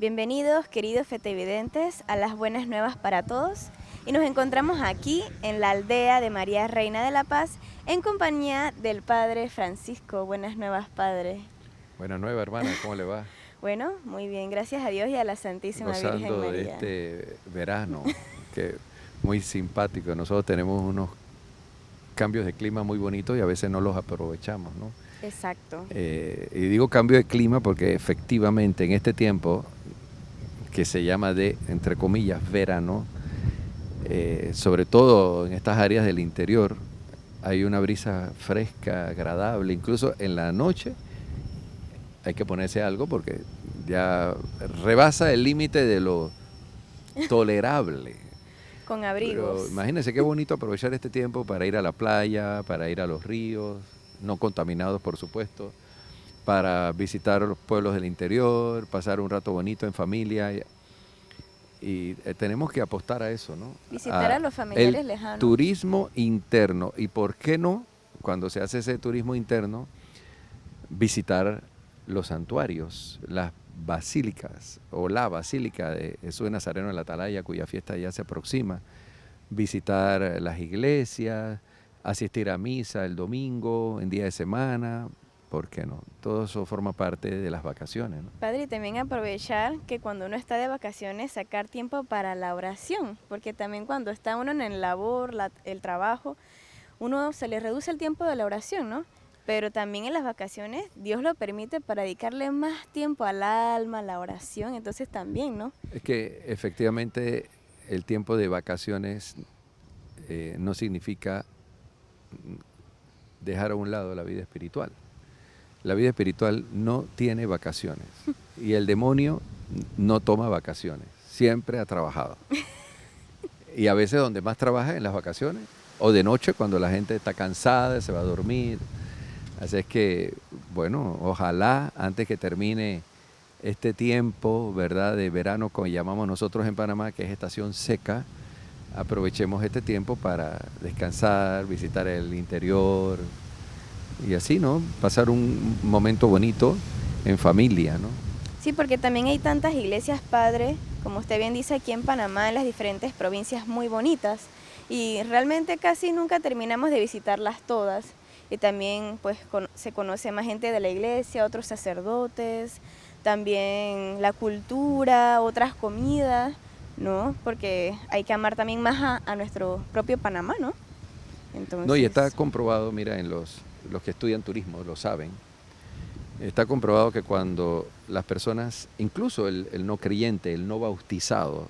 Bienvenidos, queridos fetividentes, a las buenas nuevas para todos. Y nos encontramos aquí en la aldea de María Reina de la Paz en compañía del Padre Francisco. Buenas nuevas, Padre. Buena nueva, hermana, ¿cómo le va? Bueno, muy bien, gracias a Dios y a la Santísima Virgen Gozando de María. este verano, que muy simpático. Nosotros tenemos unos cambios de clima muy bonitos y a veces no los aprovechamos, ¿no? Exacto. Y digo cambio de clima porque efectivamente en este tiempo, que se llama de, entre comillas, verano, sobre todo en estas áreas del interior, hay una brisa fresca, agradable, incluso en la noche hay que ponerse algo porque ya rebasa el límite de lo tolerable. Con Pero abrigos. imagínense qué bonito aprovechar este tiempo para ir a la playa, para ir a los ríos, no contaminados por supuesto, para visitar los pueblos del interior, pasar un rato bonito en familia. Y tenemos que apostar a eso, ¿no? Visitar a los El familiares lejanos. turismo interno. ¿Y por qué no, cuando se hace ese turismo interno, visitar los santuarios, las basílicas o la basílica de Jesús de Nazareno en la Atalaya, cuya fiesta ya se aproxima, visitar las iglesias, asistir a misa el domingo, en día de semana, ¿por qué no? Todo eso forma parte de las vacaciones, ¿no? Padre, y también aprovechar que cuando uno está de vacaciones, sacar tiempo para la oración, porque también cuando está uno en el labor, el trabajo, uno se le reduce el tiempo de la oración, ¿no? Pero también en las vacaciones Dios lo permite para dedicarle más tiempo al alma, a la oración, entonces también, ¿no? Es que efectivamente el tiempo de vacaciones no significa dejar a un lado la vida espiritual. La vida espiritual no tiene vacaciones y el demonio no toma vacaciones, siempre ha trabajado. Y a veces donde más trabaja en las vacaciones o de noche cuando la gente está cansada, se va a dormir. Así es que, bueno, ojalá antes que termine este tiempo, ¿verdad?, de verano, como llamamos nosotros en Panamá, que es estación seca, aprovechemos este tiempo para descansar, visitar el interior y así, ¿no? Pasar un momento bonito en familia, ¿no? Sí, porque también hay tantas iglesias, Padre, como usted bien dice, aquí en Panamá, en las diferentes provincias muy bonitas, y realmente casi nunca terminamos de visitarlas todas. Y también pues se conoce más gente de la iglesia, otros sacerdotes, también la cultura, otras comidas, ¿no? Porque hay que amar también más a nuestro propio Panamá, ¿no? No, y está Entonces, comprobado, mira, en los que estudian turismo lo saben, está comprobado que cuando las personas, incluso el no creyente, el no bautizado,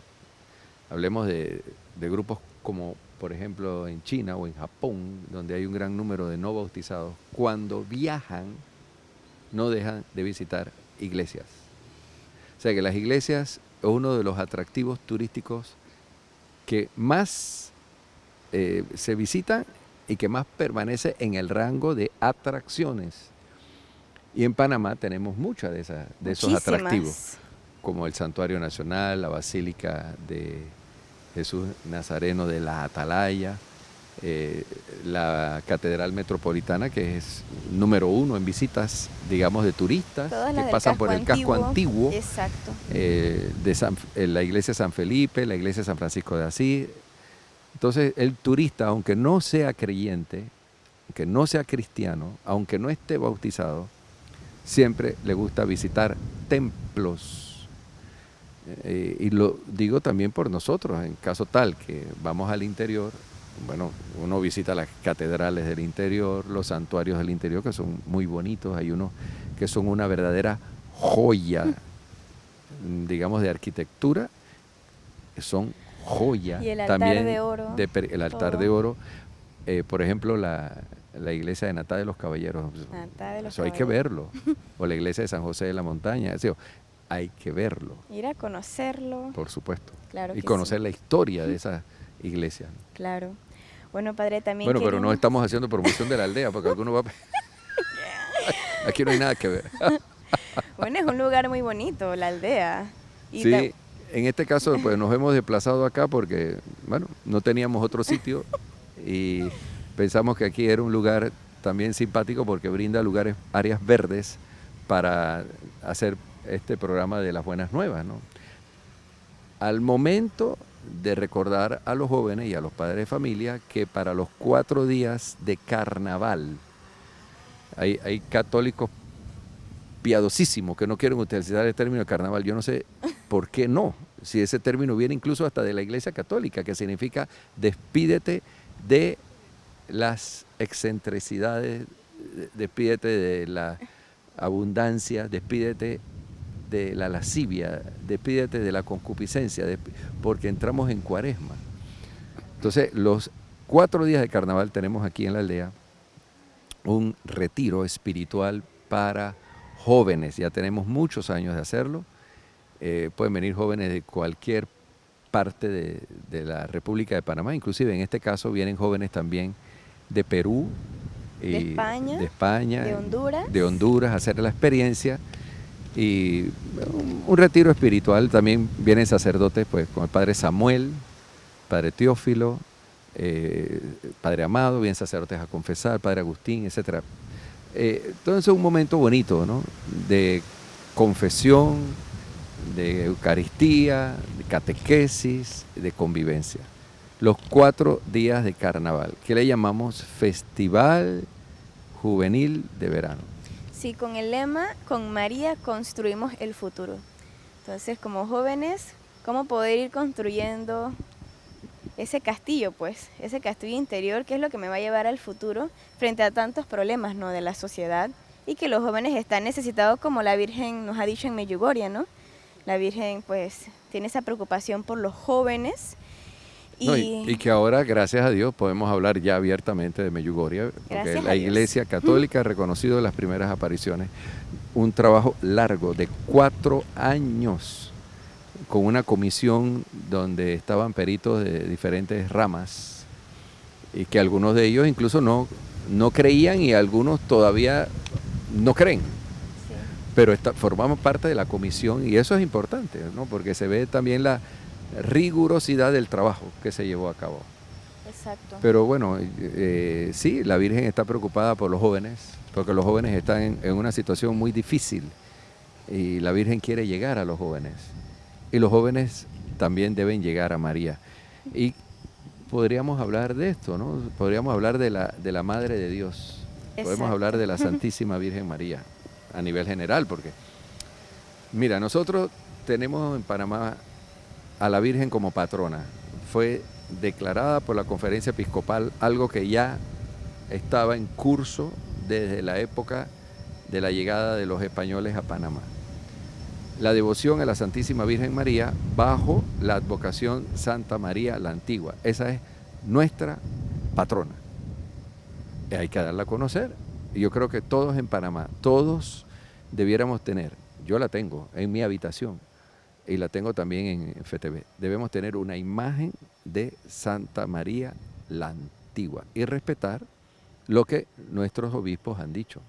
hablemos de grupos como por ejemplo en China o en Japón, donde hay un gran número de no bautizados, cuando viajan no dejan de visitar iglesias. O sea que las iglesias es uno de los atractivos turísticos que más se visitan y que más permanece en el rango de atracciones. Y en Panamá tenemos muchas de esos atractivos, muchísimas. como el Santuario Nacional, la Basílica de Jesús Nazareno de la Atalaya, la Catedral Metropolitana, que es número uno en visitas, digamos, de turistas Todas que las del pasan por casco el casco antiguo. antiguo, Exacto. la iglesia de San Felipe, la iglesia de San Francisco de Asís. Entonces, el turista, aunque no sea creyente, aunque no sea cristiano, aunque no esté bautizado, siempre le gusta visitar templos. Y lo digo también por nosotros, en caso tal que vamos al interior, bueno, uno visita las catedrales del interior, los santuarios del interior, que son muy bonitos, hay unos que son una verdadera joya, digamos, de arquitectura, son joya Y el altar de también oro, el altar de todo. oro, por ejemplo, la iglesia de Nata de los Caballeros, Altar de los eso hay que caballeros. verlo, o la iglesia de San José de la Montaña, eso, hay que verlo, Ir a conocerlo, por supuesto, claro y que sí, conocer la historia de esa iglesia. claro. Bueno, Padre, también Bueno, pero no queríamos... estamos haciendo promoción de la aldea, porque alguno va aquí no hay nada que ver. Bueno, es un lugar muy bonito, la aldea. Y Sí, en este caso pues nos hemos desplazado acá porque, bueno, no teníamos otro sitio y pensamos que aquí era un lugar también simpático porque brinda lugares, áreas verdes para hacer este programa de las buenas nuevas, ¿no? Al momento de recordar a los jóvenes y a los padres de familia que para los 4 días de carnaval, hay católicos piadosísimos que no quieren utilizar el término carnaval. Yo no sé por qué no, si ese término viene incluso hasta de la Iglesia Católica, que significa despídete de las excentricidades, despídete de la abundancia, despídete de la lascivia, despídete de la concupiscencia, porque entramos en Cuaresma. Entonces, los 4 días de carnaval tenemos aquí en la aldea un retiro espiritual para jóvenes. Ya tenemos muchos años de hacerlo. Pueden venir jóvenes de cualquier parte de la República de Panamá. Inclusive en este caso vienen jóvenes también de Perú, de España, de Honduras, a hacer la experiencia. Y un retiro espiritual. También vienen sacerdotes, pues, con el padre Samuel, padre Teófilo, padre Amado, vienen sacerdotes a confesar, padre Agustín, etc. Entonces es un momento bonito, ¿no? De confesión, de Eucaristía, de catequesis, de convivencia. Los 4 días de carnaval, que le llamamos Festival Juvenil de Verano. Sí, con el lema, con María construimos el futuro. Entonces, como jóvenes, ¿cómo poder ir construyendo ese castillo, pues, ese castillo interior, que es lo que me va a llevar al futuro frente a tantos problemas, ¿no?, de la sociedad, y que los jóvenes están necesitados, como la Virgen nos ha dicho en Medjugorje, ¿no? La Virgen, pues, tiene esa preocupación por los jóvenes. Y que ahora, gracias a Dios, podemos hablar ya abiertamente de Medjugorje, porque la Iglesia Católica ha reconocido las primeras apariciones. Un trabajo largo de 4 años, con una comisión donde estaban peritos de diferentes ramas, y que algunos de ellos incluso no creían y algunos todavía no creen. Sí. Pero formamos parte de la comisión y eso es importante, ¿no? Porque se ve también la rigurosidad del trabajo que se llevó a cabo. Exacto. Pero bueno, sí, la Virgen está preocupada por los jóvenes, porque los jóvenes están en una situación muy difícil y la Virgen quiere llegar a los jóvenes. Y los jóvenes también deben llegar a María. Y podríamos hablar de esto, ¿no? Podríamos hablar de la Madre de Dios. Exacto. Podemos hablar de la Santísima Virgen María a nivel general, porque, mira, nosotros tenemos en Panamá a la Virgen como patrona. Fue declarada por la Conferencia Episcopal, algo que ya estaba en curso desde la época de la llegada de los españoles a Panamá. La devoción a la Santísima Virgen María bajo la advocación Santa María la Antigua. Esa es nuestra patrona. Y hay que darla a conocer. Y yo creo que todos en Panamá, todos debiéramos tener, yo la tengo en mi habitación, y la tengo también en FTV, debemos tener una imagen de Santa María la Antigua y respetar lo que nuestros obispos han dicho.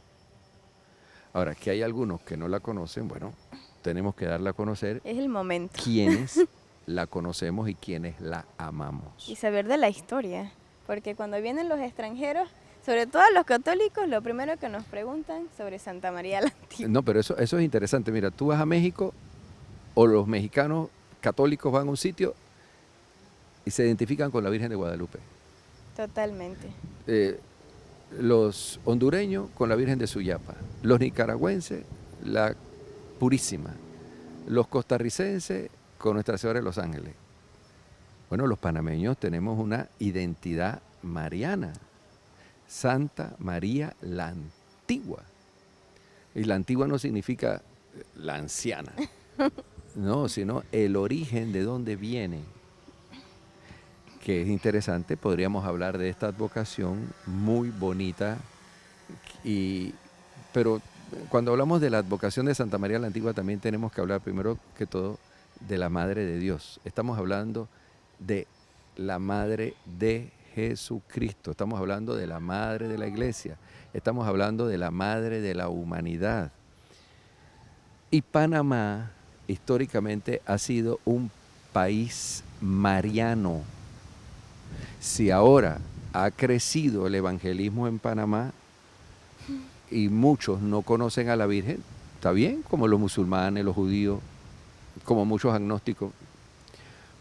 Ahora, que hay algunos que no la conocen, bueno, tenemos que darla a conocer. Es el momento. Quienes la conocemos y quienes la amamos. Y saber de la historia, porque cuando vienen los extranjeros, sobre todo los católicos, lo primero que nos preguntan sobre Santa María la Antigua. No, pero eso es interesante. Mira, tú vas a México, o los mexicanos católicos van a un sitio y se identifican con la Virgen de Guadalupe. Totalmente. Los hondureños con la Virgen de Suyapa, los nicaragüenses, la Purísima, los costarricenses con Nuestra Señora de los Ángeles. Bueno, los panameños tenemos una identidad mariana, Santa María la Antigua. Y la antigua no significa la anciana. No, sino el origen de dónde viene, que es interesante. Podríamos hablar de esta advocación muy bonita, pero cuando hablamos de la advocación de Santa María la Antigua también tenemos que hablar primero que todo de la Madre de Dios. Estamos hablando de la Madre de Jesucristo, estamos hablando de la Madre de la Iglesia, estamos hablando de la Madre de la humanidad. Y Panamá históricamente ha sido un país mariano. Si ahora ha crecido el evangelismo en Panamá y muchos no conocen a la Virgen, está bien, como los musulmanes, los judíos, como muchos agnósticos,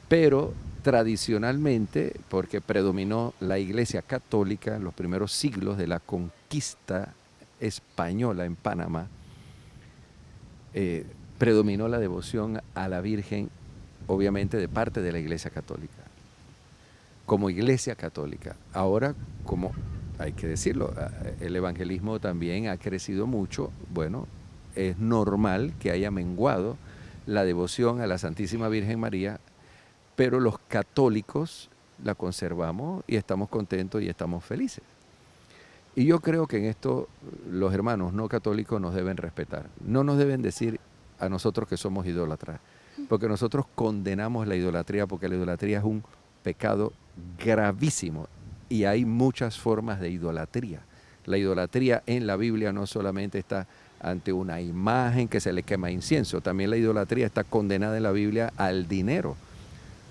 pero tradicionalmente, porque predominó la Iglesia Católica en los primeros siglos de la conquista española en Panamá, predominó la devoción a la Virgen, obviamente de parte de la Iglesia Católica, como Iglesia Católica. Ahora, como hay que decirlo, el evangelismo también ha crecido mucho, bueno, es normal que haya menguado la devoción a la Santísima Virgen María, pero los católicos la conservamos y estamos contentos y estamos felices. Y yo creo que en esto los hermanos no católicos nos deben respetar. No nos deben decir a nosotros que somos idólatras, porque nosotros condenamos la idolatría, porque la idolatría es un pecado gravísimo y hay muchas formas de idolatría. La idolatría en la Biblia no solamente está ante una imagen que se le quema incienso, también la idolatría está condenada en la Biblia al dinero.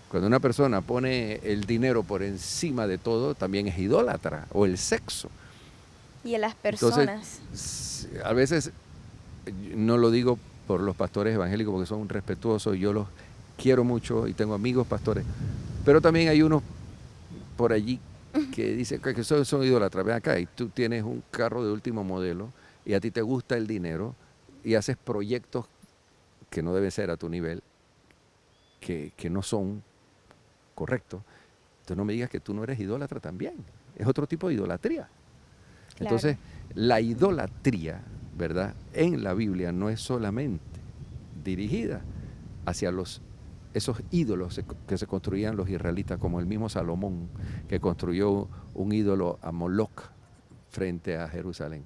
Cuando una persona pone el dinero por encima de todo, también es idólatra, o el sexo. Y a las personas. Entonces, a veces, no lo digo por los pastores evangélicos porque son respetuosos, yo los quiero mucho y tengo amigos pastores, pero también hay unos por allí que dicen que son idólatras. Ven acá, y tú tienes un carro de último modelo y a ti te gusta el dinero y haces proyectos que no deben ser a tu nivel, que no son correctos. Entonces no me digas que tú no eres idólatra también. Es otro tipo de idolatría. Claro. Entonces, la idolatría, ¿verdad?, en la Biblia no es solamente dirigida hacia esos ídolos que se construían los israelitas, como el mismo Salomón, que construyó un ídolo a Moloch frente a Jerusalén.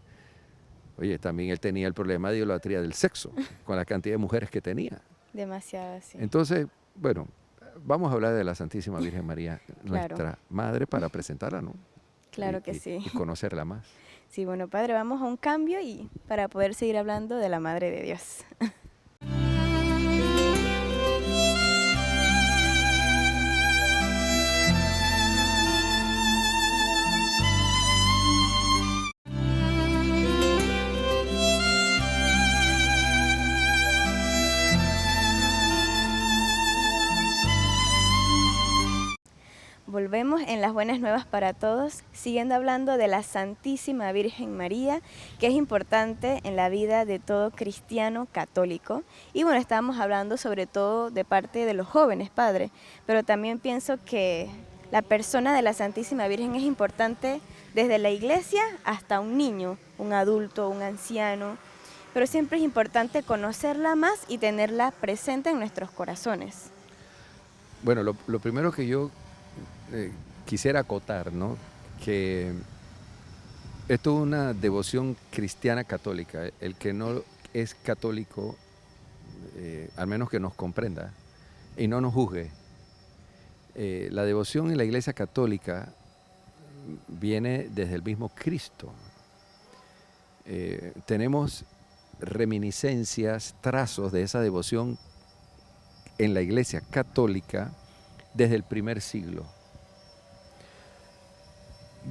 Oye, también él tenía el problema de idolatría del sexo, con la cantidad de mujeres que tenía. Demasiado, sí. Entonces, bueno, vamos a hablar de la Santísima Virgen María, Claro. nuestra madre, para presentarla, ¿no? Claro que sí. Y conocerla más. Sí, bueno, padre, vamos a un cambio y para poder seguir hablando de la Madre de Dios. Volvemos en las buenas nuevas para todos, siguiendo hablando de la Santísima Virgen María, que es importante en la vida de todo cristiano católico. Y bueno, estábamos hablando sobre todo de parte de los jóvenes, padre, pero también pienso que la persona de la Santísima Virgen es importante desde la iglesia hasta un niño, un adulto, un anciano, pero siempre es importante conocerla más y tenerla presente en nuestros corazones. Bueno, lo primero que yo quisiera acotar, ¿no?, que esto es una devoción cristiana católica. El que no es católico, al menos que nos comprenda y no nos juzgue. La devoción en la Iglesia Católica viene desde el mismo Cristo. Tenemos reminiscencias, trazos de esa devoción en la Iglesia Católica desde el primer siglo.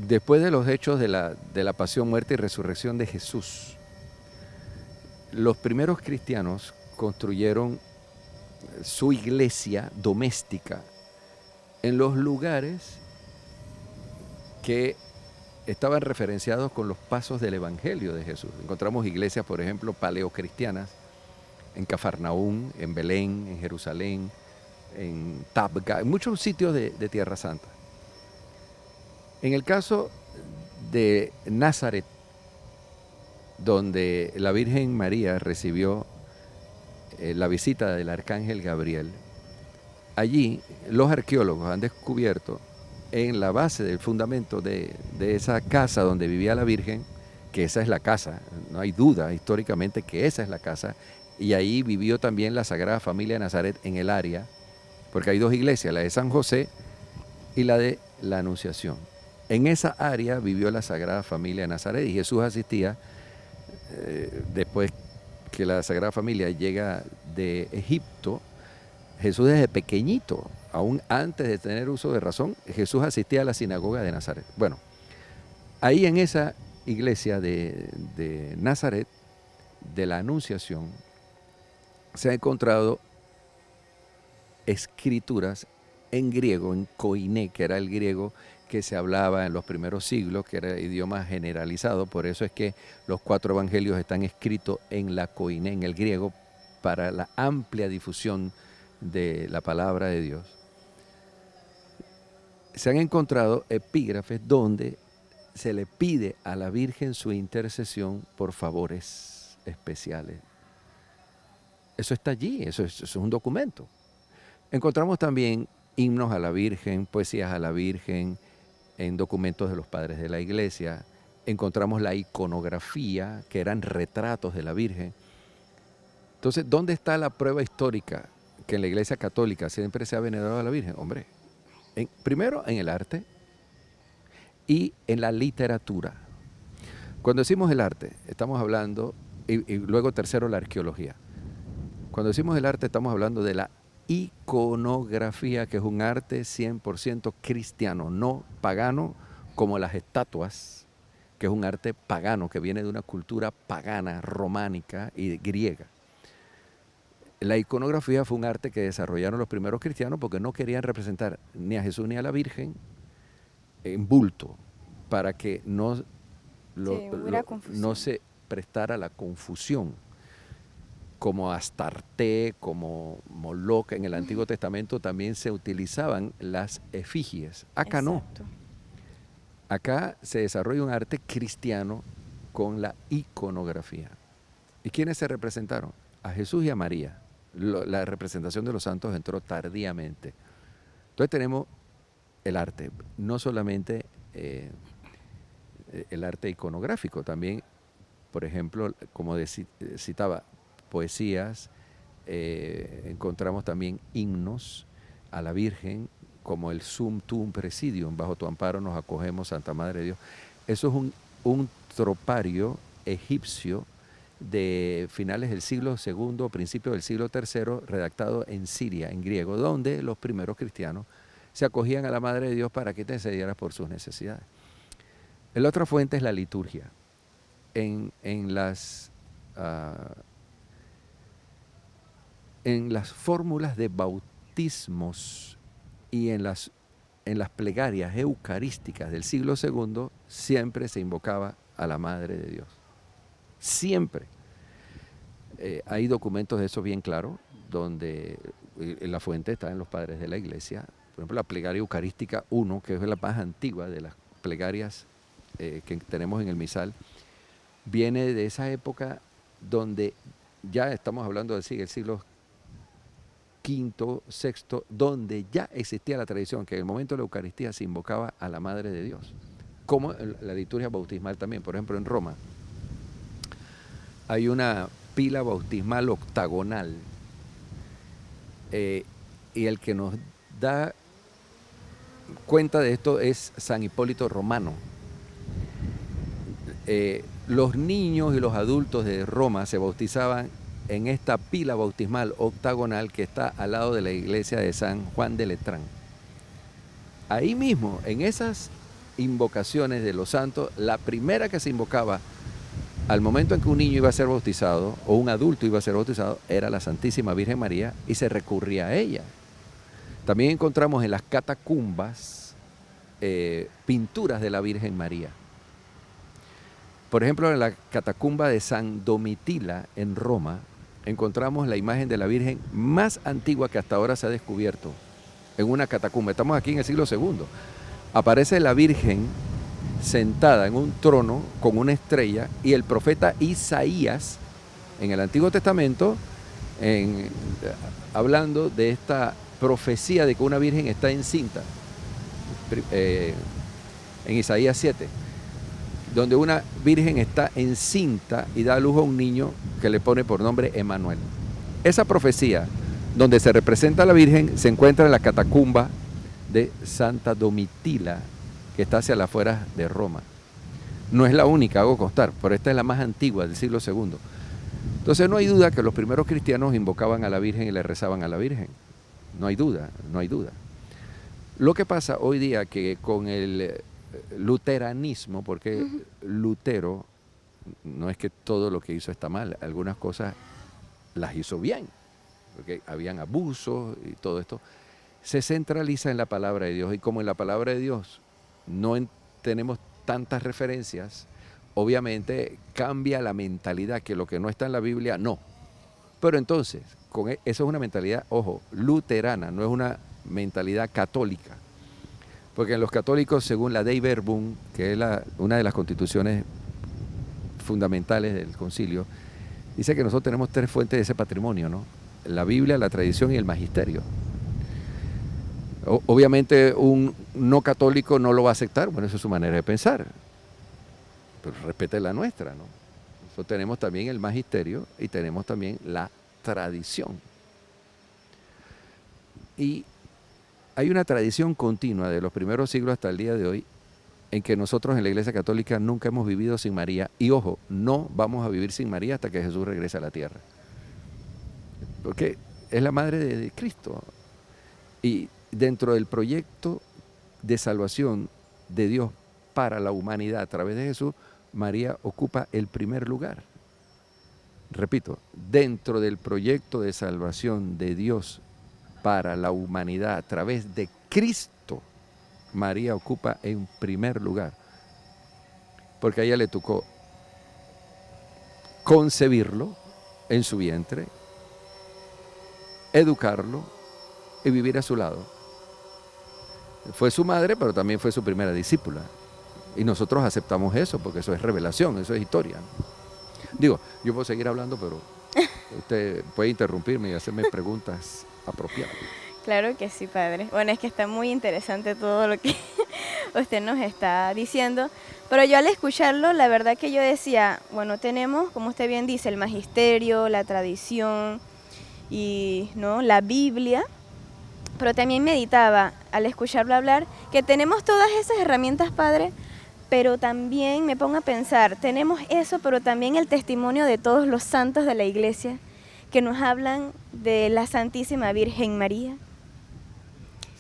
Después de los hechos de la pasión, muerte y resurrección de Jesús, los primeros cristianos construyeron su iglesia doméstica en los lugares que estaban referenciados con los pasos del Evangelio de Jesús. Encontramos iglesias, por ejemplo, paleocristianas en Cafarnaún, en Belén, en Jerusalén, en Tabga, en muchos sitios de Tierra Santa. En el caso de Nazaret, donde la Virgen María recibió la visita del arcángel Gabriel, allí los arqueólogos han descubierto en la base del fundamento de esa casa donde vivía la Virgen, que esa es la casa, no hay duda históricamente que esa es la casa, y ahí vivió también la Sagrada Familia de Nazaret en el área, porque hay dos iglesias, la de San José y la de la Anunciación. En esa área vivió la Sagrada Familia de Nazaret y Jesús asistía, después que la Sagrada Familia llega de Egipto, Jesús desde pequeñito, aún antes de tener uso de razón, Jesús asistía a la sinagoga de Nazaret. Bueno, ahí en esa iglesia de Nazaret de la Anunciación, se han encontrado escrituras en griego, en koiné, que era el griego que se hablaba en los primeros siglos, que era idioma generalizado. Por eso es que los 4 evangelios están escritos en la koiné, en el griego, para la amplia difusión de la palabra de Dios. Se han encontrado epígrafes donde se le pide a la Virgen su intercesión por favores especiales. Eso está allí, eso es un documento. Encontramos también himnos a la Virgen, poesías a la Virgen, en documentos de los padres de la Iglesia. Encontramos la iconografía, que eran retratos de la Virgen. Entonces, ¿dónde está la prueba histórica que en la Iglesia Católica siempre se ha venerado a la Virgen? Hombre, primero en el arte y en la literatura. Cuando decimos el arte, estamos hablando, y luego tercero, la arqueología. Cuando decimos el arte, estamos hablando de la iconografía, que es un arte 100% cristiano, no pagano, como las estatuas, que es un arte pagano, que viene de una cultura pagana, románica y griega. La iconografía fue un arte que desarrollaron los primeros cristianos porque no querían representar ni a Jesús ni a la Virgen en bulto, para que no se prestara la confusión, como Astarte, como Moloch. En el Antiguo Testamento también se utilizaban las efigies. Acá Exacto. No. Acá se desarrolla un arte cristiano con la iconografía. ¿Y quiénes se representaron? A Jesús y a María. La representación de los santos entró tardíamente. Entonces tenemos el arte, no solamente el arte iconográfico, también, por ejemplo, como citaba, poesías, encontramos también himnos a la Virgen, como el Sum Tuum Presidium, bajo tu amparo nos acogemos, Santa Madre de Dios. Eso es un tropario egipcio de finales del siglo II, principios del siglo III, redactado en Siria, en griego, donde los primeros cristianos se acogían a la Madre de Dios para que intercediera por sus necesidades. La otra fuente es la liturgia. En las fórmulas de bautismos y en las plegarias eucarísticas del siglo II siempre se invocaba a la Madre de Dios. Siempre. Hay documentos de eso bien claros, donde la fuente está en los padres de la Iglesia. Por ejemplo, la plegaria eucarística 1, que es la más antigua de las plegarias que tenemos en el misal, viene de esa época donde ya estamos hablando del siglo V, VI, donde ya existía la tradición que en el momento de la Eucaristía se invocaba a la Madre de Dios, como la liturgia bautismal también. Por ejemplo, en Roma hay una pila bautismal octagonal, y el que nos da cuenta de esto es San Hipólito Romano. Los niños y los adultos de Roma se bautizaban en esta pila bautismal octagonal que está al lado de la iglesia de San Juan de Letrán. Ahí mismo, en esas invocaciones de los santos, la primera que se invocaba al momento en que un niño iba a ser bautizado o un adulto iba a ser bautizado era la Santísima Virgen María, y se recurría a ella. También encontramos en las catacumbas pinturas de la Virgen María. Por ejemplo, en la catacumba de San Domitila en Roma encontramos la imagen de la Virgen más antigua que hasta ahora se ha descubierto en una catacumba. Estamos aquí en el siglo II. Aparece la Virgen sentada en un trono con una estrella, y el profeta Isaías en el Antiguo Testamento hablando de esta profecía de que una virgen está encinta, en Isaías 7, donde una virgen está encinta y da a luz a un niño que le pone por nombre Emanuel. Esa profecía, donde se representa a la Virgen, se encuentra en la catacumba de Santa Domitila, que está hacia las afueras de Roma. No es la única, hago constar, pero esta es la más antigua, del siglo II. Entonces no hay duda que los primeros cristianos invocaban a la Virgen y le rezaban a la Virgen. No hay duda, no hay duda. Lo que pasa hoy día que con el luteranismo, porque Lutero no es que todo lo que hizo está mal, algunas cosas las hizo bien, porque habían abusos y todo esto. Se centraliza en la palabra de Dios, y como en la palabra de Dios tenemos tantas referencias, obviamente cambia la mentalidad, que lo que no está en la Biblia, no. Pero entonces, eso es una mentalidad, ojo, luterana, no es una mentalidad católica. Porque en los católicos, según la Dei Verbum, que es una de las constituciones fundamentales del concilio, dice que nosotros tenemos 3 fuentes de ese patrimonio, ¿no? La Biblia, la tradición y el magisterio. Obviamente un no católico no lo va a aceptar, bueno, eso es su manera de pensar, pero respete la nuestra, ¿no? Nosotros tenemos también el magisterio y tenemos también la tradición. Y hay una tradición continua de los primeros siglos hasta el día de hoy en que nosotros en la Iglesia Católica nunca hemos vivido sin María. Y ojo, no vamos a vivir sin María hasta que Jesús regrese a la tierra. Porque es la madre de Cristo. Y dentro del proyecto de salvación de Dios para la humanidad a través de Jesús, María ocupa el primer lugar. Repito, dentro del proyecto de salvación de Dios para la humanidad a través de Cristo, María ocupa en primer lugar, porque a ella le tocó concebirlo en su vientre, educarlo y vivir a su lado. Fue su madre, pero también fue su primera discípula. Y nosotros aceptamos eso, porque eso es revelación, eso es historia. Digo, yo puedo seguir hablando, pero usted puede interrumpirme y hacerme preguntas apropiadas. Claro que sí, padre. Bueno, es que está muy interesante todo lo que usted nos está diciendo, pero yo al escucharlo, la verdad que yo decía, bueno, tenemos, como usted bien dice, el magisterio, la tradición y ¿no? la Biblia, pero también meditaba al escucharlo hablar que tenemos todas esas herramientas, padre, pero también me pongo a pensar, tenemos eso, pero también el testimonio de todos los santos de la iglesia que nos hablan de la Santísima Virgen María.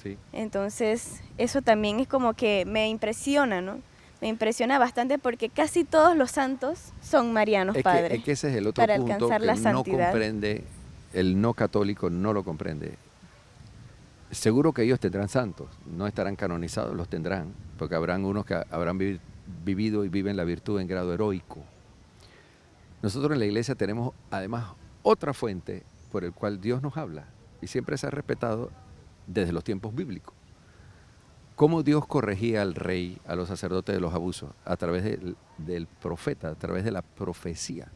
Sí. Entonces, eso también es como que me impresiona, ¿no? Me impresiona bastante porque casi todos los santos son marianos, padre. Es que ese es el otro para punto alcanzar que la no santidad. comprende, el no católico no lo comprende. Seguro que ellos tendrán santos, no estarán canonizados, los tendrán, porque habrán unos que habrán vivido y viven la virtud en grado heroico. Nosotros en la iglesia tenemos además otra fuente por el cual Dios nos habla y siempre se ha respetado desde los tiempos bíblicos. Cómo Dios corregía al rey, a los sacerdotes de los abusos, a través del profeta, a través de la profecía.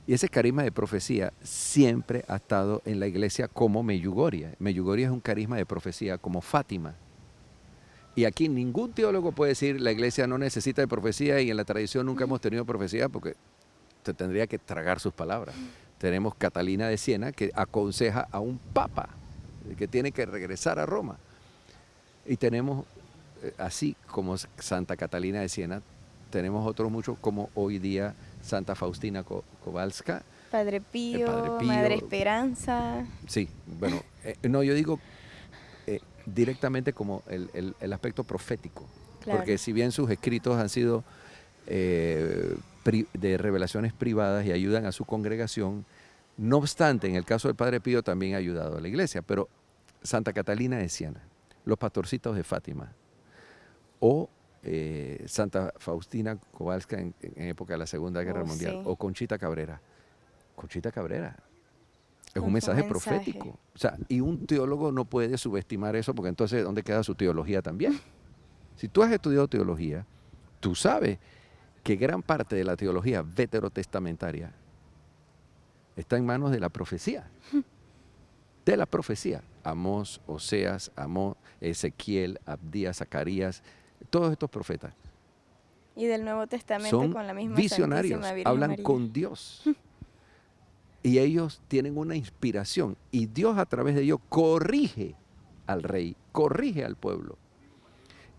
Y ese carisma de profecía siempre ha estado en la iglesia como Meyugoria. Meyugoria es un carisma de profecía como Fátima. Y aquí ningún teólogo puede decir la iglesia no necesita de profecía y en la tradición nunca hemos tenido profecía, porque te tendría que tragar sus palabras. Tenemos Catalina de Siena que aconseja a un papa que tiene que regresar a Roma. Y tenemos, así como Santa Catalina de Siena, tenemos otros muchos como hoy día Santa Faustina Kowalska. Padre Pío, Madre Esperanza. Sí, bueno, no, yo digo directamente como el aspecto profético. Claro. Porque si bien sus escritos han sido de revelaciones privadas y ayudan a su congregación, no obstante, en el caso del Padre Pío también ha ayudado a la iglesia. Pero Santa Catalina de Siena, los pastorcitos de Fátima, o Santa Faustina Kowalska en época de la Segunda Guerra Mundial, sí. O Conchita Cabrera. Conchita Cabrera es un mensaje profético. O sea, y un teólogo no puede subestimar eso, porque entonces, ¿dónde queda su teología también? Si tú has estudiado teología, tú sabes que gran parte de la teología veterotestamentaria está en manos de la profecía. De la profecía. Amós, Oseas, Ezequiel, Abdías, Zacarías, todos estos profetas. Y del Nuevo Testamento son con la misma visionarios, Santísima Virgen hablan María. con Dios. Y ellos tienen una inspiración. Y Dios a través de ellos corrige al rey, corrige al pueblo.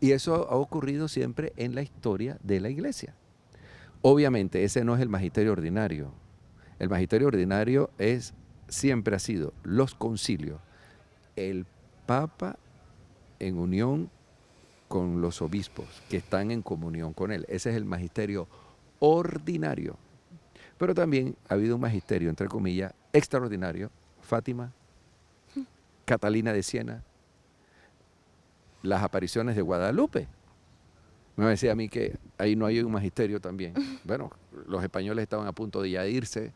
Y eso ha ocurrido siempre en la historia de la iglesia. Obviamente ese no es el magisterio ordinario. El magisterio ordinario siempre ha sido los concilios, el Papa en unión con los obispos que están en comunión con él. Ese es el magisterio ordinario. Pero también ha habido un magisterio, entre comillas, extraordinario. Fátima, Catalina de Siena, las apariciones de Guadalupe. Me decía a mí que ahí no hay un magisterio también. Bueno, los españoles estaban a punto de ya irse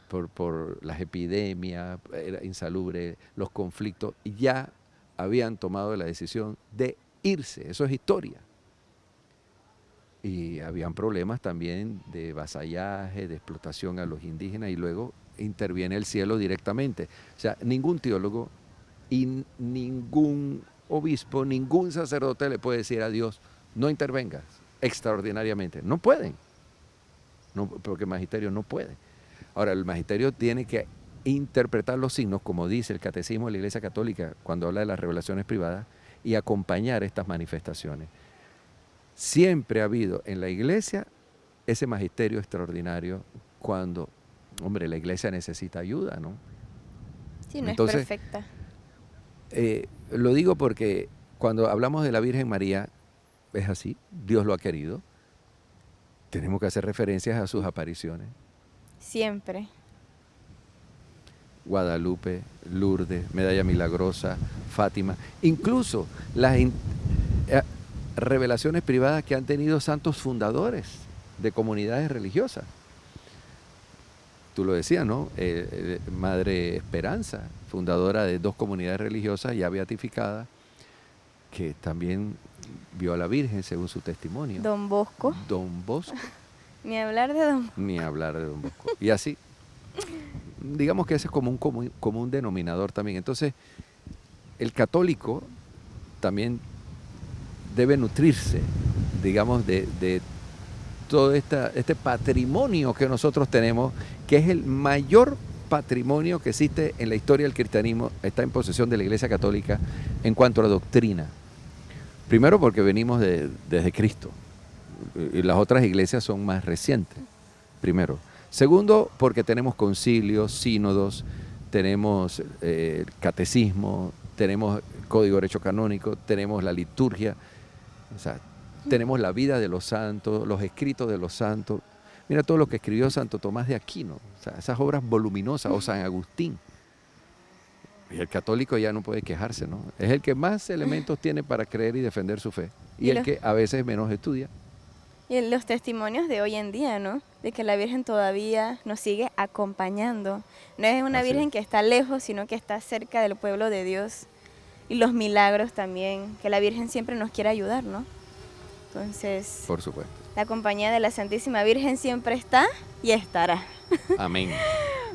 por las epidemias, era insalubre, los conflictos, y ya habían tomado la decisión de irse. Eso es historia. Y habían problemas también de vasallaje, de explotación a los indígenas, y luego interviene el cielo directamente. O sea, ningún teólogo y ningún obispo, ningún sacerdote le puede decir a Dios, no intervengas extraordinariamente. No pueden, no, porque el magisterio no puede. Ahora, el magisterio tiene que interpretar los signos, como dice el Catecismo de la Iglesia Católica cuando habla de las revelaciones privadas, y acompañar estas manifestaciones. Siempre ha habido en la Iglesia ese magisterio extraordinario cuando, hombre, la Iglesia necesita ayuda, ¿no? Sí, no Entonces, es perfecta. Lo digo porque cuando hablamos de la Virgen María, es así, Dios lo ha querido. Tenemos que hacer referencias a sus apariciones. Siempre. Guadalupe, Lourdes, Medalla Milagrosa, Fátima, incluso las revelaciones privadas que han tenido santos fundadores de comunidades religiosas. Tú lo decías, ¿no? Madre Esperanza, fundadora de 2 comunidades religiosas ya beatificadas, que también vio a la Virgen según su testimonio. Don Bosco. Don Bosco. Ni hablar de Don Bosco. Ni hablar de Don Bosco. Y así, digamos que ese es como un común denominador también. Entonces, el católico también debe nutrirse, digamos, de todo este patrimonio que nosotros tenemos, que es el mayor patrimonio que existe en la historia del cristianismo, está en posesión de la Iglesia Católica en cuanto a doctrina. Primero porque venimos desde Cristo, y las otras iglesias son más recientes, primero. Segundo, porque tenemos concilios, sínodos, tenemos catecismo, tenemos código de derecho canónico, tenemos la liturgia, o sea, tenemos la vida de los santos, los escritos de los santos. Mira todo lo que escribió Santo Tomás de Aquino, o sea, esas obras voluminosas, o San Agustín. Y el católico ya no puede quejarse, ¿no? Es el que más elementos tiene para creer y defender su fe. Y el que a veces menos estudia. Y los testimonios de hoy en día, ¿no? De que la Virgen todavía nos sigue acompañando. No es una Virgen que está lejos, sino que está cerca del pueblo de Dios. Y los milagros también, que la Virgen siempre nos quiere ayudar, ¿no? Entonces, por supuesto, la compañía de la Santísima Virgen siempre está y estará. Amén.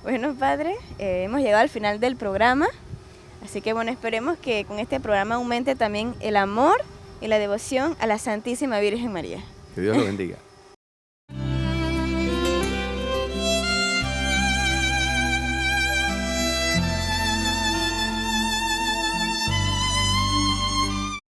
Bueno, Padre, hemos llegado al final del programa. Así que bueno, esperemos que con este programa aumente también el amor y la devoción a la Santísima Virgen María. Que Dios lo bendiga.